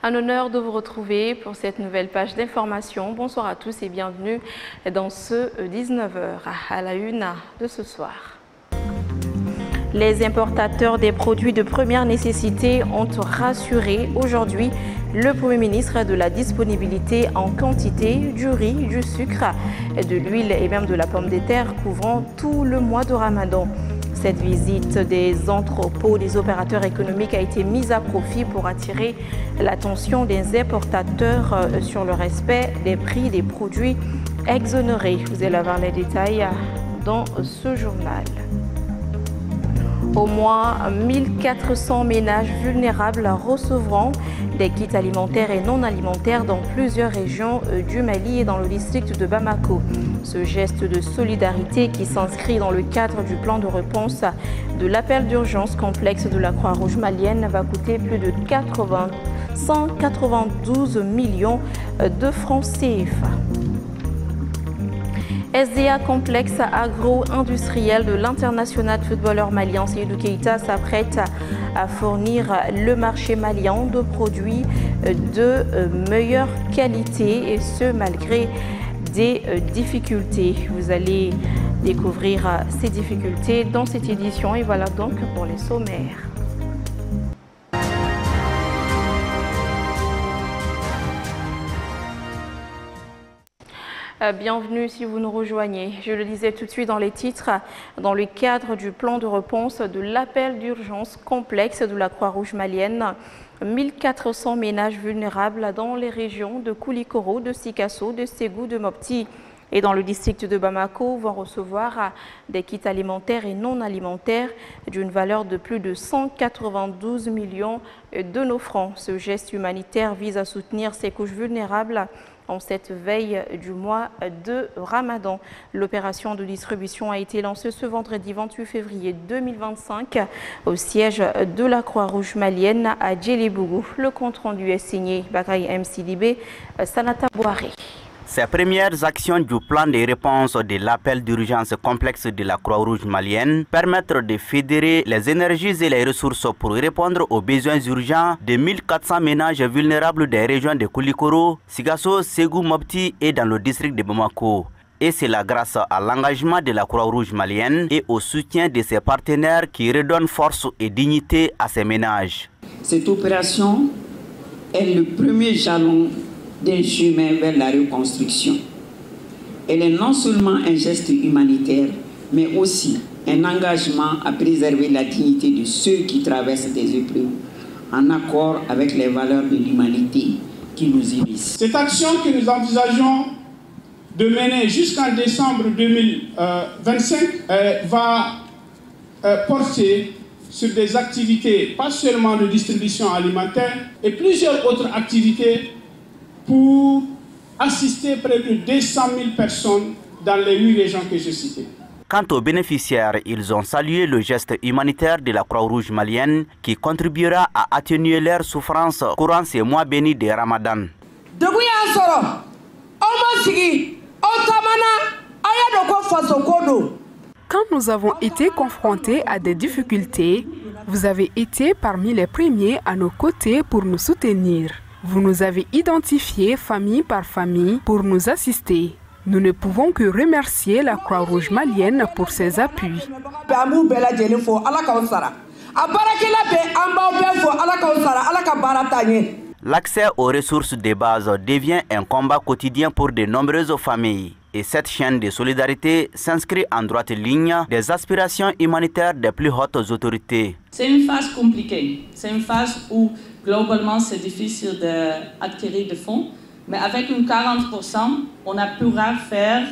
Un honneur de vous retrouver pour cette nouvelle page d'information. Bonsoir à tous et bienvenue dans ce 19h à la une de ce soir. Les importateurs des produits de première nécessité ont rassuré aujourd'hui le Premier ministre de la disponibilité en quantité du riz, du sucre, de l'huile et même de la pomme de terre couvrant tout le mois de Ramadan. Cette visite des entrepôts des opérateurs économiques a été mise à profit pour attirer l'attention des importateurs sur le respect des prix des produits exonérés. Vous allez avoir les détails dans ce journal. Au moins 1400 ménages vulnérables recevront des kits alimentaires et non alimentaires dans plusieurs régions du Mali et dans le district de Bamako. Ce geste de solidarité qui s'inscrit dans le cadre du plan de réponse de l'appel d'urgence complexe de la Croix-Rouge malienne va coûter plus de 192 millions de francs CFA. SDA Complexe agro-industriel de l'international footballeur malien Seydou Keita s'apprête à fournir le marché malien de produits de meilleure qualité et ce malgré des difficultés. Vous allez découvrir ces difficultés dans cette édition et voilà donc pour les sommaires. Bienvenue si vous nous rejoignez. Je le disais tout de suite dans les titres, dans le cadre du plan de réponse de l'appel d'urgence complexe de la Croix-Rouge malienne, 1400 ménages vulnérables dans les régions de Koulikoro, de Sikasso, de Ségou, de Mopti et dans le district de Bamako vont recevoir des kits alimentaires et non alimentaires d'une valeur de plus de 192 millions de nos francs. Ce geste humanitaire vise à soutenir ces couches vulnérables en cette veille du mois de Ramadan. L'opération de distribution a été lancée ce vendredi 28 février 2025 au siège de la Croix-Rouge malienne à Djelibougou. Le compte-rendu est signé Bakay MCDB, Sanata Bouaré. Ces premières actions du plan de réponse de l'appel d'urgence complexe de la Croix-Rouge malienne permettent de fédérer les énergies et les ressources pour répondre aux besoins urgents de 1400 ménages vulnérables des régions de Koulikoro, Sigasso, Ségou, Mopti et dans le district de Bamako. Et c'est là grâce à l'engagement de la Croix-Rouge malienne et au soutien de ses partenaires qui redonnent force et dignité à ces ménages. Cette opération est le premier jalon d'un chemin vers la reconstruction. Elle est non seulement un geste humanitaire, mais aussi un engagement à préserver la dignité de ceux qui traversent des épreuves, en accord avec les valeurs de l'humanité qui nous unissent. Cette action que nous envisageons de mener jusqu'en décembre 2025 va porter sur des activités, pas seulement de distribution alimentaire, et plusieurs autres activités pour assister près de 200 000 personnes dans les 8 régions que j'ai citées. Quant aux bénéficiaires, ils ont salué le geste humanitaire de la Croix-Rouge malienne qui contribuera à atténuer leurs souffrances courant ces mois bénis de Ramadan. Quand nous avons été confrontés à des difficultés, vous avez été parmi les premiers à nos côtés pour nous soutenir. Vous nous avez identifiés famille par famille pour nous assister. Nous ne pouvons que remercier la Croix-Rouge malienne pour ses appuis. L'accès aux ressources de base devient un combat quotidien pour de nombreuses familles. Et cette chaîne de solidarité s'inscrit en droite ligne des aspirations humanitaires des plus hautes autorités. C'est une phase compliquée. C'est une phase où globalement, c'est difficile d'acquérir des fonds, mais avec une 40%, on pourra faire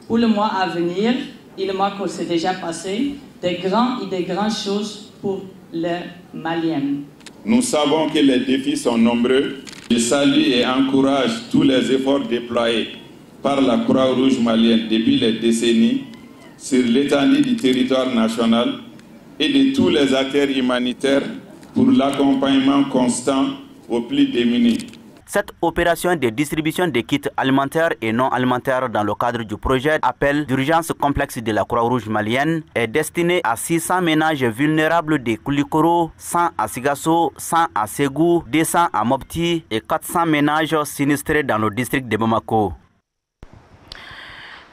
pour le mois à venir et le mois qui s'est déjà passé, des grandes choses pour les Maliens. Nous savons que les défis sont nombreux. Je salue et encourage tous les efforts déployés par la Croix-Rouge malienne depuis les décennies sur l'étendue du territoire national et de tous les acteurs humanitaires pour l'accompagnement constant aux plus démunis. Cette opération de distribution de kits alimentaires et non alimentaires dans le cadre du projet Appel d'urgence complexe de la Croix-Rouge malienne est destinée à 600 ménages vulnérables de Koulikoro, 100 à Sigasso, 100 à Ségou, 200 à Mopti et 400 ménages sinistrés dans le district de Bamako.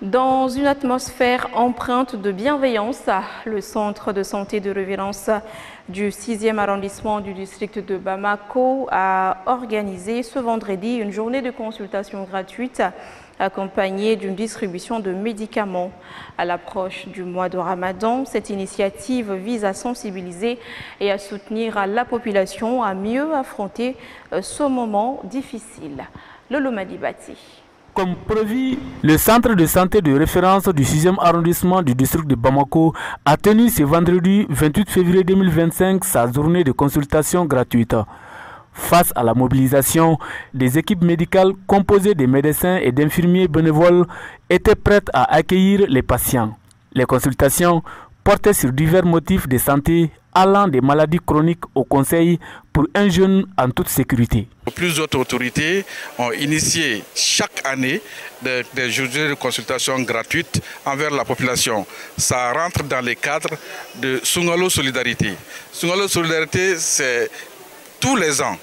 Dans une atmosphère empreinte de bienveillance, le centre de santé de référence du 6e arrondissement du district de Bamako a organisé ce vendredi une journée de consultation gratuite accompagnée d'une distribution de médicaments. À l'approche du mois de Ramadan, cette initiative vise à sensibiliser et à soutenir la population à mieux affronter ce moment difficile. Lolo Madibati. Comme prévu, le centre de santé de référence du 6e arrondissement du district de Bamako a tenu ce vendredi 28 février 2025 sa journée de consultation gratuite. Face à la mobilisation, des équipes médicales composées de médecins et d'infirmiers bénévoles étaient prêtes à accueillir les patients. Les consultations portaient sur divers motifs de santé allant des maladies chroniques au conseil pour un jeune en toute sécurité. Plusieurs autorités ont initié chaque année des journées de consultation gratuites envers la population. Ça rentre dans les cadres de Sungalo Solidarité. Sungalo Solidarité, c'est tous les ans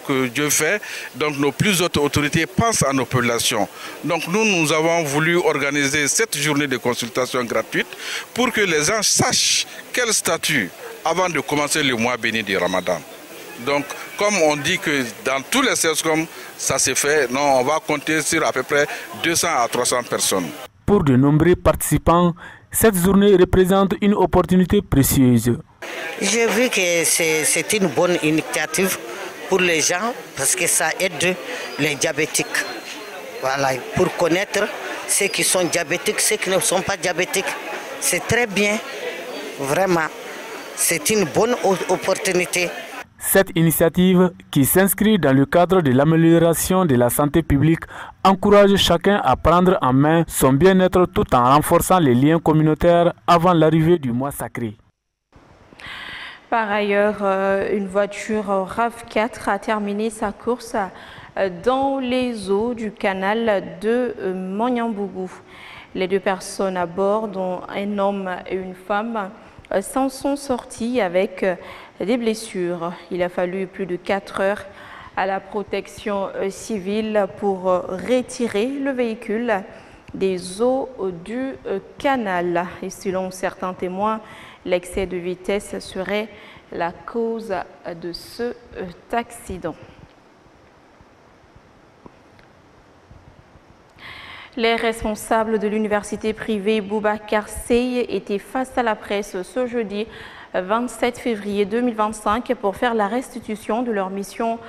que Dieu fait, donc nos plus hautes autorités pensent à nos populations. Donc nous avons voulu organiser cette journée de consultation gratuite pour que les gens sachent quel statut avant de commencer le mois béni du Ramadan. Donc comme on dit que dans tous les CESCOM ça s'est fait, non, on va compter sur à peu près 200 à 300 personnes. Pour de nombreux participants, cette journée représente une opportunité précieuse. J'ai vu que c'est une bonne initiative pour les gens parce que ça aide les diabétiques. Voilà, pour connaître ceux qui sont diabétiques, ceux qui ne sont pas diabétiques. C'est très bien, vraiment. C'est une bonne opportunité. Cette initiative, qui s'inscrit dans le cadre de l'amélioration de la santé publique, encourage chacun à prendre en main son bien-être tout en renforçant les liens communautaires avant l'arrivée du mois sacré. Par ailleurs, une voiture RAV4 a terminé sa course dans les eaux du canal de Manyambougou. Les deux personnes à bord, dont un homme et une femme, s'en sont sortis avec des blessures. Il a fallu plus de 4 heures à la protection civile pour retirer le véhicule des eaux du canal. Et selon certains témoins, l'excès de vitesse serait la cause de cet accident. Les responsables de l'université privée Boubacar Seye étaient face à la presse ce jeudi 27 février 2025 pour faire la restitution de leur mission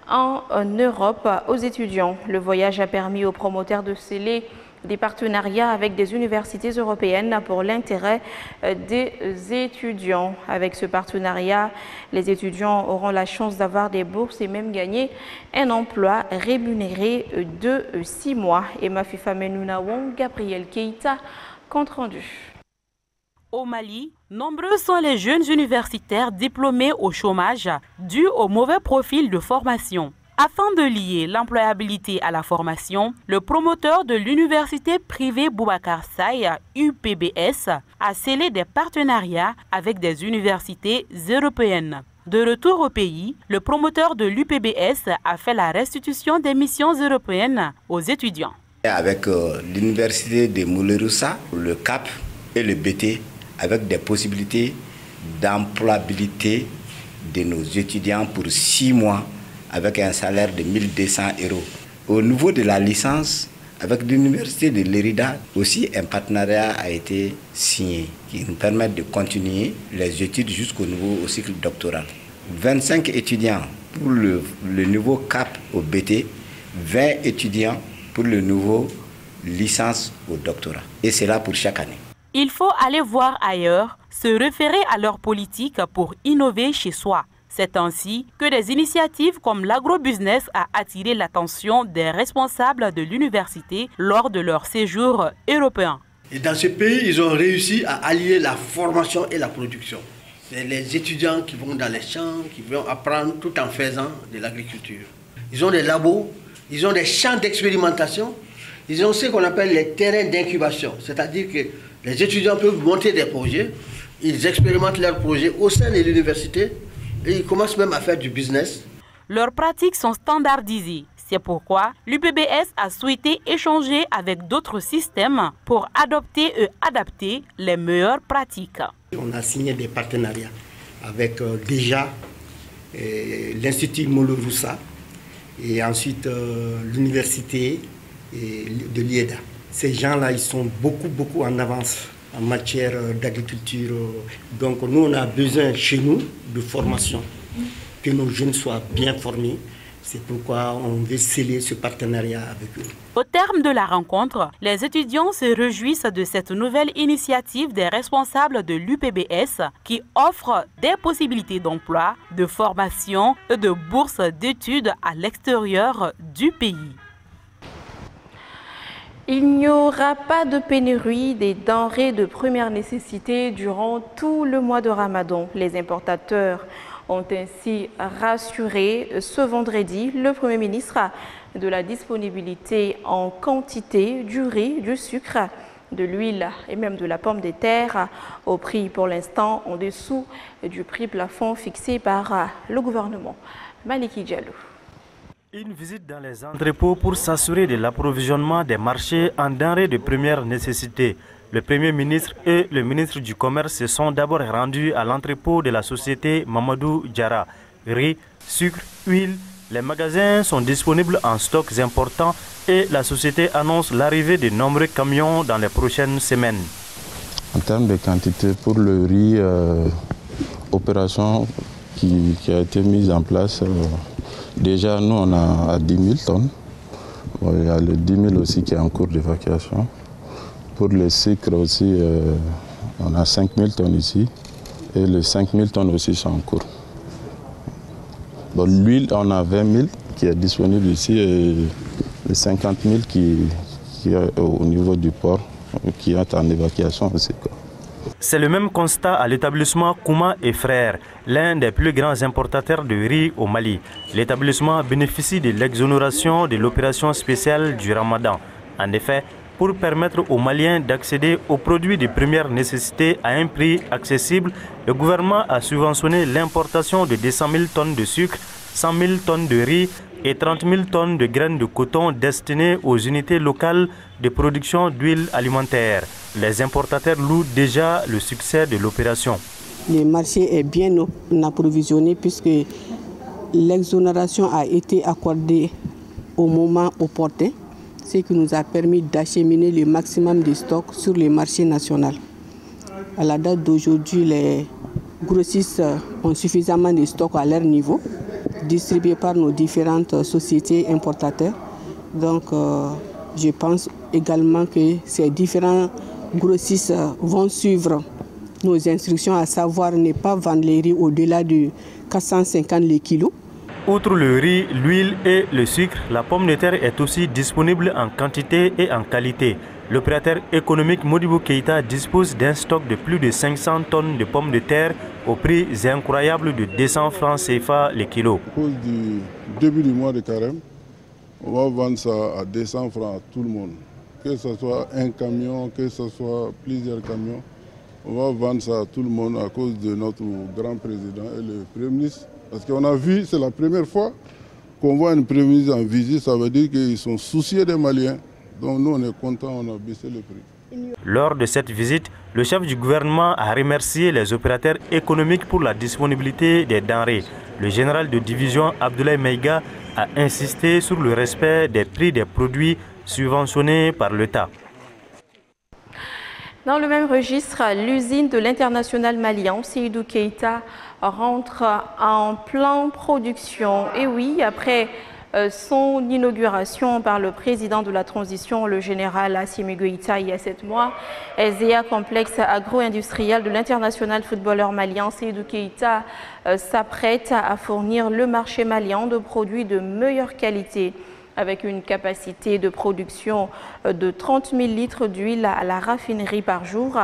en Europe aux étudiants. Le voyage a permis aux promoteurs de sceller des partenariats avec des universités européennes pour l'intérêt des étudiants. Avec ce partenariat, les étudiants auront la chance d'avoir des bourses et même gagner un emploi rémunéré de 6 mois. Emma Fifa Menouna Wong, Gabriel Keita, compte rendu. Au Mali, nombreux sont les jeunes universitaires diplômés au chômage dû au mauvais profil de formation. Afin de lier l'employabilité à la formation, le promoteur de l'université privée Boubacar Seye, UPBS, a scellé des partenariats avec des universités européennes. De retour au pays, le promoteur de l'UPBS a fait la restitution des missions européennes aux étudiants. Avec l'université de Mouleroussa, le CAP et le BT, avec des possibilités d'employabilité de nos étudiants pour 6 mois, avec un salaire de 1 200 €. Au niveau de la licence, avec l'université de Lérida, aussi un partenariat a été signé qui nous permet de continuer les études jusqu'au niveau au cycle doctoral. 25 étudiants pour le nouveau CAP au BT, 20 étudiants pour le nouveau licence au doctorat. Et c'est là pour chaque année. Il faut aller voir ailleurs, se référer à leur politique pour innover chez soi. C'est ainsi que des initiatives comme l'agrobusiness a attiré l'attention des responsables de l'université lors de leur séjour européen. Et dans ce pays, ils ont réussi à allier la formation et la production. C'est les étudiants qui vont dans les champs, qui vont apprendre tout en faisant de l'agriculture. ils ont des labos, ils ont des champs d'expérimentation, ils ont ce qu'on appelle les terrains d'incubation. C'est-à-dire que les étudiants peuvent monter des projets, ils expérimentent leurs projets au sein de l'université et ils commencent même à faire du business. Leurs pratiques sont standardisées. C'est pourquoi l'UPBS a souhaité échanger avec d'autres systèmes pour adopter et adapter les meilleures pratiques. On a signé des partenariats avec déjà l'Institut Moloroussa et ensuite l'université de l'IEDA. Ces gens-là, ils sont beaucoup en avance en matière d'agriculture. Donc nous, on a besoin chez nous de formation, que nos jeunes soient bien formés. C'est pourquoi on veut sceller ce partenariat avec eux. Au terme de la rencontre, les étudiants se réjouissent de cette nouvelle initiative des responsables de l'UPBS qui offre des possibilités d'emploi, de formation et de bourses d'études à l'extérieur du pays. Il n'y aura pas de pénurie des denrées de première nécessité durant tout le mois de Ramadan. Les importateurs ont ainsi rassuré ce vendredi le Premier ministre de la disponibilité en quantité du riz, du sucre, de l'huile et même de la pomme de terre au prix pour l'instant en dessous du prix plafond fixé par le gouvernement. Maliki Diallo. Une visite dans les entrepôts pour s'assurer de l'approvisionnement des marchés en denrées de première nécessité. Le Premier ministre et le ministre du Commerce se sont d'abord rendus à l'entrepôt de la société Mamadou Diarra. Riz, sucre, huile, les magasins sont disponibles en stocks importants et la société annonce l'arrivée de nombreux camions dans les prochaines semaines. En termes de quantité, pour le riz, opération qui a été mise en place, déjà nous on a à 10 000 tonnes. Il y a le 10 000 aussi qui est en cours d'évacuation. Pour le sucre aussi, on a 5 000 tonnes ici et les 5 000 tonnes aussi sont en cours. L'huile, on a 20 000 qui est disponible ici et les 50 000 qui est au niveau du port, qui est en évacuation aussi. C'est le même constat à l'établissement Kouma et Frères, l'un des plus grands importateurs de riz au Mali. L'établissement bénéficie de l'exonération de l'opération spéciale du Ramadan. En effet, pour permettre aux Maliens d'accéder aux produits de première nécessité à un prix accessible, le gouvernement a subventionné l'importation de 200 000 tonnes de sucre, 100 000 tonnes de riz et 30 000 tonnes de graines de coton destinées aux unités locales de production d'huile alimentaire. Les importateurs louent déjà le succès de l'opération. Le marché est bien approvisionné puisque l'exonération a été accordée au moment opportun, ce qui nous a permis d'acheminer le maximum de stocks sur le marché national. À la date d'aujourd'hui, les grossistes ont suffisamment de stocks à leur niveau, distribués par nos différentes sociétés importateurs. Donc, je pense également que ces différents grossistes vont suivre nos instructions, à savoir ne pas vendre les riz au-delà de 450 le kilo. Outre le riz, l'huile et le sucre, la pomme de terre est aussi disponible en quantité et en qualité. L'opérateur économique Modibo Keïta dispose d'un stock de plus de 500 tonnes de pommes de terre au prix incroyable de 200 francs CFA le kilo. À cause du début du mois de carême, on va vendre ça à 200 francs à tout le monde. Que ce soit un camion, que ce soit plusieurs camions, on va vendre ça à tout le monde à cause de notre grand président et le Premier ministre. Parce qu'on a vu, c'est la première fois qu'on voit une Premier ministre en visite, ça veut dire qu'ils sont souciés des Maliens. Donc nous, on est contents, on a baissé le prix. Lors de cette visite, le chef du gouvernement a remercié les opérateurs économiques pour la disponibilité des denrées. Le général de division Abdoulaye Maïga a insisté sur le respect des prix des produits subventionnés par l'État. Dans le même registre, l'usine de l'international malien Seydou Keïta rentre en pleine production. Et oui, après son inauguration par le président de la transition, le général Assimi Goïta, il y a 7 mois, SDA complexe agro-industriel de l'international footballeur malien Seydou Keïta s'apprête à fournir le marché malien de produits de meilleure qualité. Avec une capacité de production de 30 000 litres d'huile à la raffinerie par jour,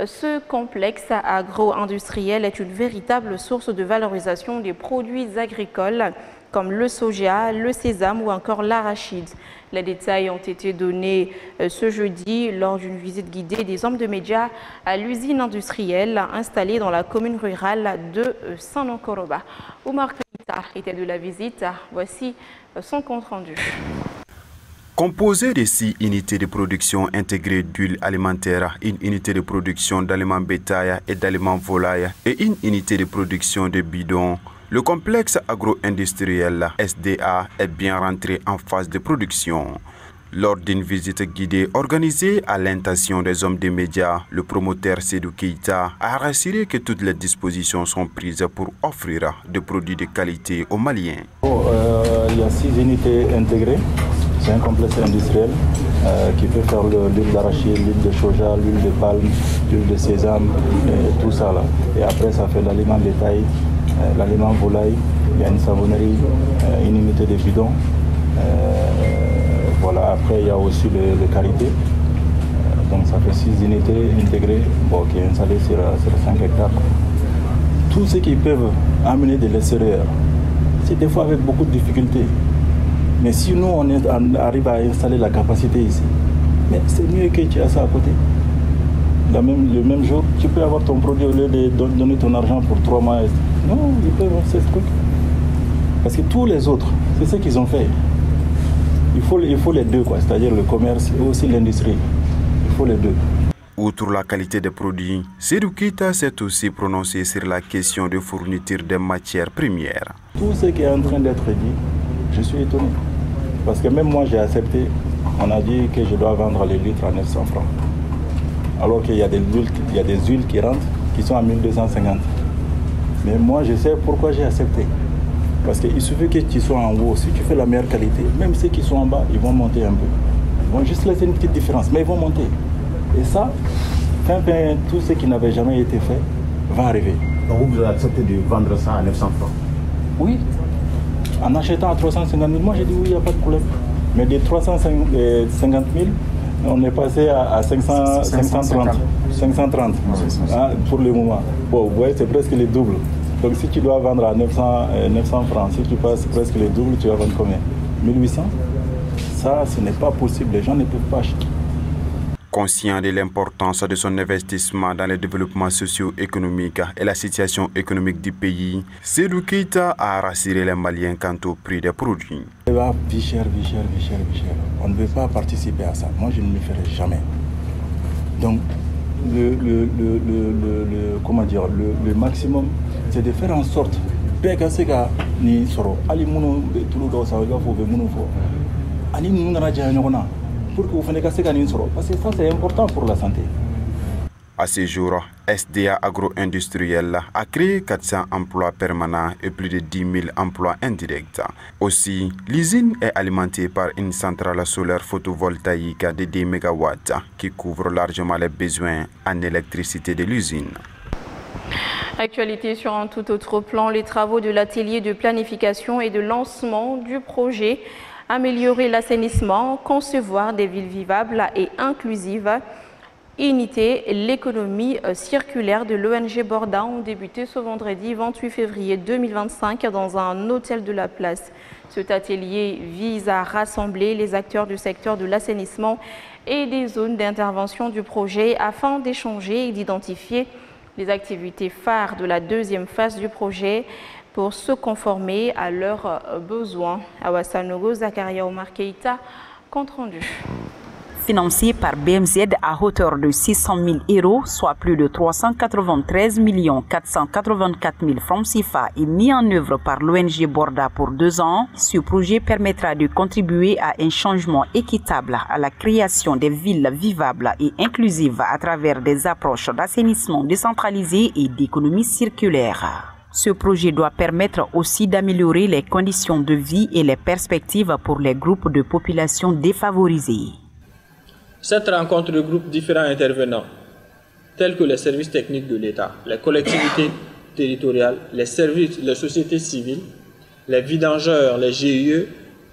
ce complexe agro-industriel est une véritable source de valorisation des produits agricoles comme le soja, le sésame ou encore l'arachide. Les détails ont été donnés ce jeudi lors d'une visite guidée des hommes de médias à l'usine industrielle installée dans la commune rurale de Saint-Nonkoroba. Oumar Keïta était de la visite. Voici son compte-rendu. Composé de 6 unités de production intégrées d'huile alimentaire, une unité de production d'aliments bétail et d'aliments volailles et une unité de production de bidons, le complexe agro-industriel SDA est bien rentré en phase de production. Lors d'une visite guidée organisée à l'intention des hommes des médias, le promoteur Sédou Keïta a rassuré que toutes les dispositions sont prises pour offrir des produits de qualité aux Maliens. Il y a 6 unités intégrées. C'est un complexe industriel qui peut faire l'huile d'arachide, l'huile de soja, l'huile de palme, l'huile de sésame, et tout ça là. Et après ça fait l'aliment bétail, l'aliment volaille, il y a une savonnerie, une unité de bidon. Voilà, après il y a aussi le karité. Donc ça fait 6 unités intégrées qui est installées sur 5 hectares. Tout ce qu'ils peuvent amener de l'extérieur, c'est des fois avec beaucoup de difficultés. Mais si nous, on arrive à installer la capacité ici, mais c'est mieux que tu aies ça à côté. Le même jour, tu peux avoir ton produit au lieu de donner ton argent pour 3 mois. Non, ils peuvent avoir ce truc. Parce que tous les autres, c'est ce qu'ils ont fait. Il faut les deux, c'est-à-dire le commerce et aussi l'industrie. Il faut les deux. Outre la qualité des produits, Sédou Keïta s'est aussi prononcé sur la question de fourniture des matières premières. Tout ce qui est en train d'être dit, je suis étonné. Parce que même moi j'ai accepté, on a dit que je dois vendre les litres à 900 francs. Alors qu'il y a des huiles qui rentrent, qui sont à 1250. Mais moi je sais pourquoi j'ai accepté. Parce qu'il suffit que tu sois en haut, si tu fais la meilleure qualité, même ceux qui sont en bas, ils vont monter un peu. Ils vont juste laisser une petite différence, mais ils vont monter. Et ça, tout ce qui n'avait jamais été fait va arriver. Donc vous avez accepté de vendre ça à 900 francs? Oui. En achetant à 350 000, moi j'ai dit oui, il n'y a pas de problème. Mais de 350 000, on est passé à 530 pour le moment. Bon, vous voyez, c'est presque le double. Donc si tu dois vendre à 900 francs, si tu passes presque le double, tu vas vendre combien? 1800? Ça, ce n'est pas possible, les gens ne peuvent pas acheter. Conscient de l'importance de son investissement dans le développement socio-économique et la situation économique du pays, Sédou Keïta a rassuré les Maliens quant au prix des produits. Ça va vie cher. On ne veut pas participer à ça. Moi, je ne le ferai jamais. Donc, le maximum, c'est de faire en sorte parce que ça c'est important pour la santé. À ce jour, SDA agro-industriel a créé 400 emplois permanents et plus de 10 000 emplois indirects. Aussi, l'usine est alimentée par une centrale solaire photovoltaïque de 10 MW qui couvre largement les besoins en électricité de l'usine. Actualité sur un tout autre plan, les travaux de l'atelier de planification et de lancement du projet améliorer l'assainissement, concevoir des villes vivables et inclusives, imiter l'économie circulaire de l'ONG Borda ont débuté ce vendredi 28 février 2025 dans un hôtel de la place. Cet atelier vise à rassembler les acteurs du secteur de l'assainissement et des zones d'intervention du projet afin d'échanger et d'identifier les activités phares de la deuxième phase du projet pour se conformer à leurs besoins. Awasanogo, Zakaria Oumar Keïta, compte rendu. Financé par BMZ à hauteur de 600 000 €, soit plus de 393 484 000 francs CFA et mis en œuvre par l'ONG Borda pour 2 ans, ce projet permettra de contribuer à un changement équitable à la création des villes vivables et inclusives à travers des approches d'assainissement décentralisé et d'économie circulaire. Ce projet doit permettre aussi d'améliorer les conditions de vie et les perspectives pour les groupes de population défavorisés. Cette rencontre regroupe différents intervenants, tels que les services techniques de l'État, les collectivités territoriales, les services, les sociétés civiles, les vidangeurs, les GIE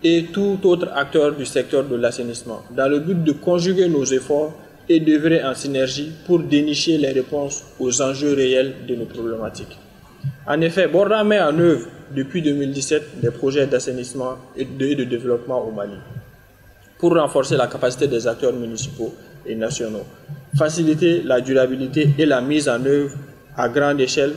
et tout autre acteur du secteur de l'assainissement, dans le but de conjuguer nos efforts et d'œuvrer en synergie pour dénicher les réponses aux enjeux réels de nos problématiques. En effet, Borda met en œuvre depuis 2017 des projets d'assainissement et de développement au Mali pour renforcer la capacité des acteurs municipaux et nationaux, faciliter la durabilité et la mise en œuvre à grande échelle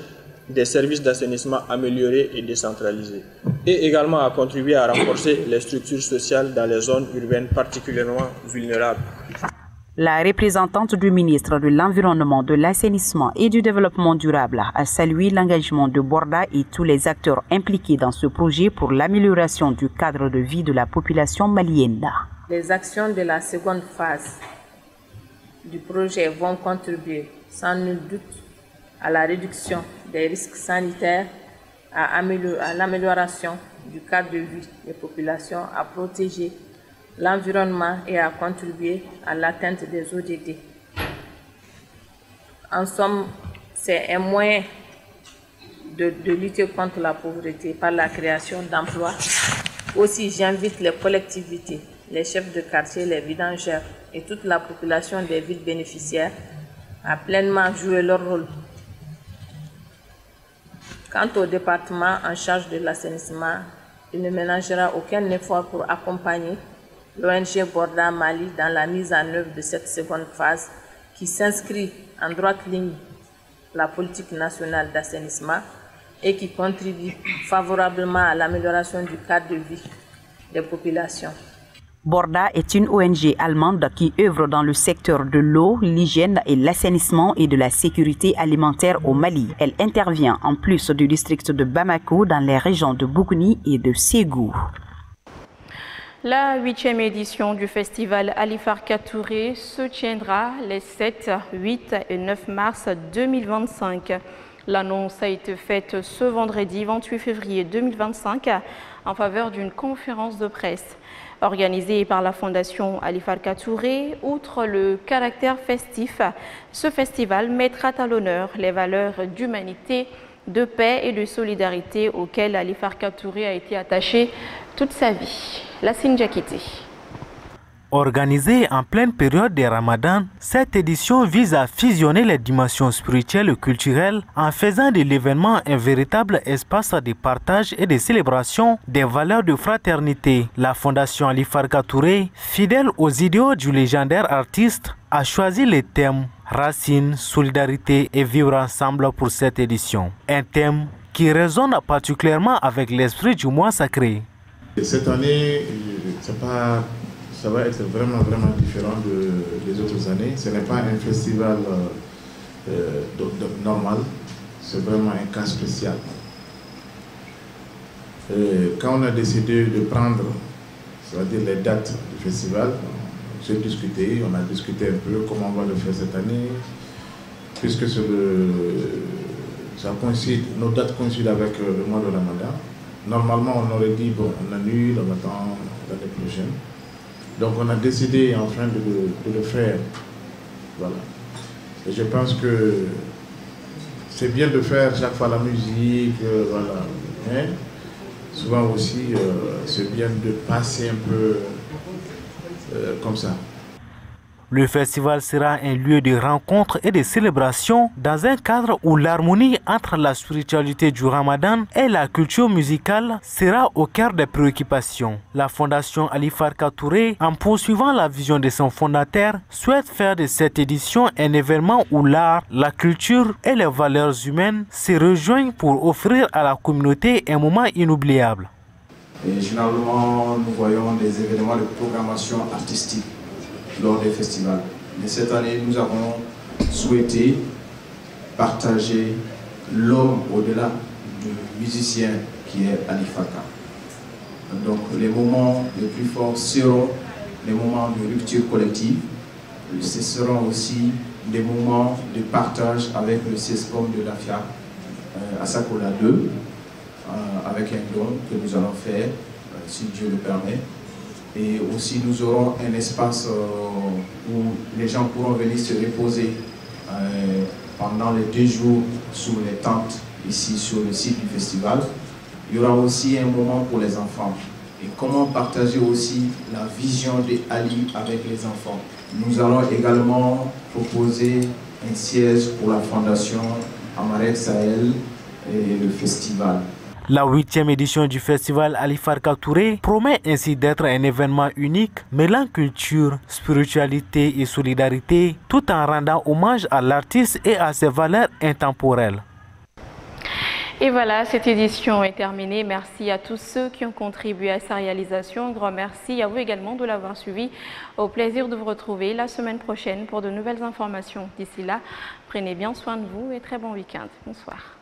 des services d'assainissement améliorés et décentralisés, et également à contribuer à renforcer les structures sociales dans les zones urbaines particulièrement vulnérables. La représentante du ministre de l'Environnement, de l'Assainissement et du Développement durable a salué l'engagement de Borda et tous les acteurs impliqués dans ce projet pour l'amélioration du cadre de vie de la population malienne. Les actions de la seconde phase du projet vont contribuer sans nul doute à la réduction des risques sanitaires, à l'amélioration du cadre de vie des populations, à protéger l'environnement et à contribuer à l'atteinte des ODD. En somme, c'est un moyen de lutter contre la pauvreté par la création d'emplois. Aussi, j'invite les collectivités, les chefs de quartier, les vidangeurs et toute la population des villes bénéficiaires à pleinement jouer leur rôle. Quant au département en charge de l'assainissement, il ne ménagera aucun effort pour accompagner l'ONG Borda Mali dans la mise en œuvre de cette seconde phase qui s'inscrit en droite ligne de la politique nationale d'assainissement et qui contribue favorablement à l'amélioration du cadre de vie des populations. Borda est une ONG allemande qui œuvre dans le secteur de l'eau, l'hygiène et l'assainissement et de la sécurité alimentaire au Mali. Elle intervient en plus du district de Bamako dans les régions de Bougouni et de Ségou. La 8e édition du festival Ali Farka Touré se tiendra les 7, 8 et 9 mars 2025. L'annonce a été faite ce vendredi 28 février 2025 en faveur d'une conférence de presse. Organisée par la Fondation Ali Farka Touré, outre le caractère festif, ce festival mettra à l'honneur les valeurs d'humanité, de paix et de solidarité auxquelles Ali Farka Touré a été attaché toute sa vie. La Sinjakité. Organisée en pleine période des Ramadan, cette édition vise à fusionner les dimensions spirituelles et culturelles en faisant de l'événement un véritable espace de partage et de célébration des valeurs de fraternité. La Fondation Ali Farka Touré, fidèle aux idéaux du légendaire artiste, a choisi les thèmes racines, solidarité et vivre ensemble pour cette édition. Un thème qui résonne particulièrement avec l'esprit du mois sacré. Cette année, ça va être vraiment différent des autres années. Ce n'est pas un festival normal, c'est vraiment un cas spécial. Quand on a décidé de prendre, c'est-à-dire les dates du festival, on a discuté un peu comment on va le faire cette année, puisque ça coïncide, nos dates coïncident avec le mois de Ramadan. Normalement, on aurait dit, bon, on annule, on attend l'année prochaine. Donc, on a décidé enfin de le faire. Voilà. Et je pense que c'est bien de faire chaque fois la musique, voilà. Mais souvent aussi, c'est bien de passer un peu comme ça. Le festival sera un lieu de rencontre et de célébration dans un cadre où l'harmonie entre la spiritualité du Ramadan et la culture musicale sera au cœur des préoccupations. La Fondation Ali Farka Touré, en poursuivant la vision de son fondateur, souhaite faire de cette édition un événement où l'art, la culture et les valeurs humaines se rejoignent pour offrir à la communauté un moment inoubliable. Et généralement, nous voyons des événements de programmation artistique lors des festivals. Mais cette année, nous avons souhaité partager l'homme au-delà du musicien qui est Ali Farka. Donc les moments les plus forts seront les moments de rupture collective. Ce seront aussi des moments de partage avec le CESCOM de l'AFIA à Sakola 2, avec un don que nous allons faire, si Dieu le permet. Et aussi nous aurons un espace où les gens pourront venir se reposer pendant les 2 jours sous les tentes ici sur le site du festival. Il y aura aussi un moment pour les enfants. Et comment partager aussi la vision de Ali avec les enfants. Nous allons également proposer un siège pour la fondation Amarek Sahel et le festival. La 8e édition du festival Ali Farka Touré promet ainsi d'être un événement unique, mêlant culture, spiritualité et solidarité, tout en rendant hommage à l'artiste et à ses valeurs intemporelles. Et voilà, cette édition est terminée. Merci à tous ceux qui ont contribué à sa réalisation. Un grand merci à vous également de l'avoir suivi. Au plaisir de vous retrouver la semaine prochaine pour de nouvelles informations. D'ici là, prenez bien soin de vous et très bon week-end. Bonsoir.